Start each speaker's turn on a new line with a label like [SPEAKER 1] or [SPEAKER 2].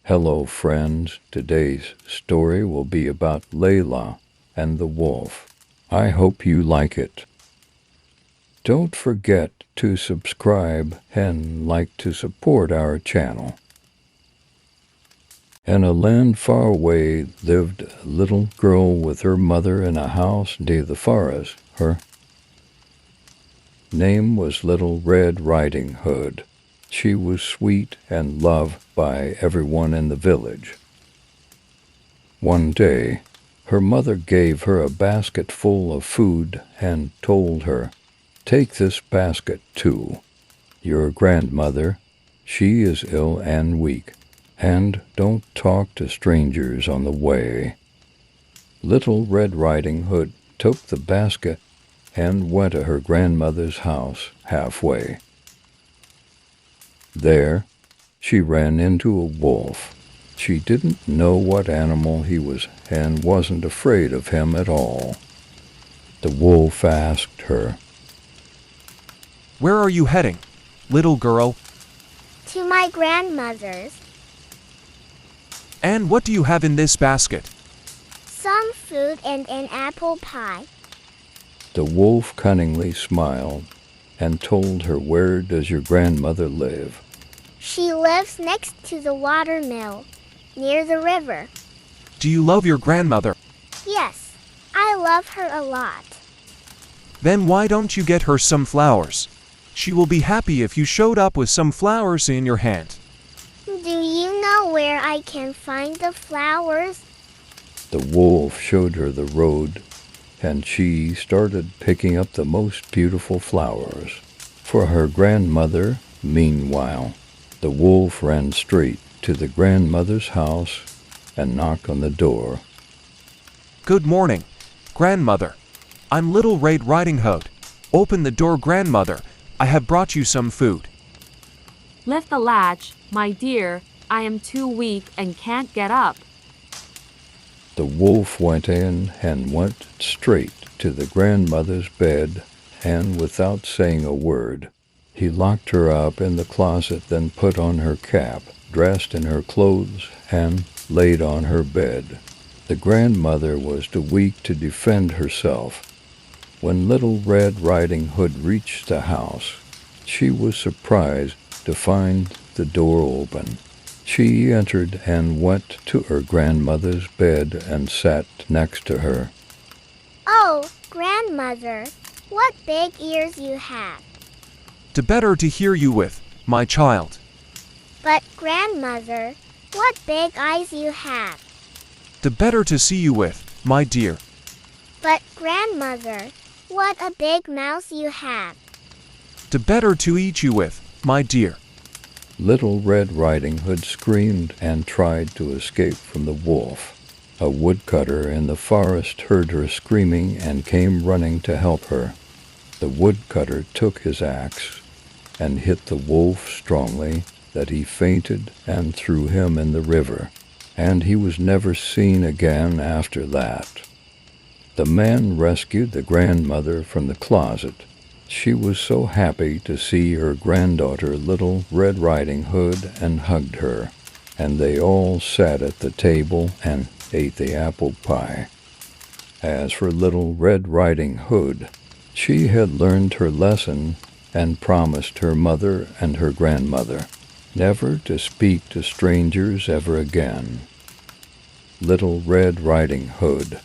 [SPEAKER 1] Hello, friends. Today's story will be about Layla and the wolf. I hope you like it. Don't forget to subscribe and like to support our channel. In a land far away lived a little girl with her mother in a house near the forest. Her name was Little Red Riding Hood. She was sweet and loved by everyone in the village. One day, her mother gave her a basket full of food and told her, "Take this basket to your grandmother. She is ill and weak, and don't talk to strangers on the way." Little Red Riding Hood took the basket and went to her grandmother's house halfway. There, she ran into a wolf. She didn't know what animal he was and wasn't afraid of him at all. The wolf asked her,
[SPEAKER 2] "Where are you heading, little girl?
[SPEAKER 3] To my grandmother's.
[SPEAKER 2] And what do you have in this basket?"
[SPEAKER 3] Some food and an apple pie.
[SPEAKER 1] The wolf cunningly smiled and told her, "Where does your grandmother live?"
[SPEAKER 3] She lives next to the watermill, near the river.
[SPEAKER 2] Do you love your grandmother?
[SPEAKER 3] Yes, I love her a lot.
[SPEAKER 2] Then why don't you get her some flowers? She will be happy if you showed up with some flowers in your hand.
[SPEAKER 3] Do you know where I can find the flowers?
[SPEAKER 1] The wolf showed her the road, and she started picking up the most beautiful flowers for her grandmother. Meanwhile, the wolf ran straight to the grandmother's house and knocked on the door.
[SPEAKER 2] "Good morning, grandmother. I'm Little Red Riding Hood. Open the door, grandmother. I have brought you some food."
[SPEAKER 4] "Lift the latch, my dear. I am too weak and can't get up."
[SPEAKER 1] The wolf went in and went straight to the grandmother's bed, and without saying a word, he locked her up in the closet, then put on her cap, dressed in her clothes, and laid on her bed. The grandmother was too weak to defend herself. When Little Red Riding Hood reached the house, she was surprised to find the door open. She entered and went to her grandmother's bed and sat next to her.
[SPEAKER 3] Oh, grandmother, what big ears you have.
[SPEAKER 2] "The better to hear you with, my child."
[SPEAKER 3] But grandmother, what big eyes you have.
[SPEAKER 2] "The better to see you with, my dear."
[SPEAKER 3] But grandmother, what a big mouth you have.
[SPEAKER 2] "The better to eat you with, my dear."
[SPEAKER 1] Little Red Riding Hood screamed and tried to escape from the wolf. A woodcutter in the forest heard her screaming and came running to help her. The woodcutter took his axe and hit the wolf strongly that he fainted and threw him in the river, and he was never seen again after that. The man rescued the grandmother from the closet. She was so happy to see her granddaughter, Little Red Riding Hood, and hugged her, and they all sat at the table and ate the apple pie. As for Little Red Riding Hood, she had learned her lesson and promised her mother and her grandmother never to speak to strangers ever again. Little Red Riding Hood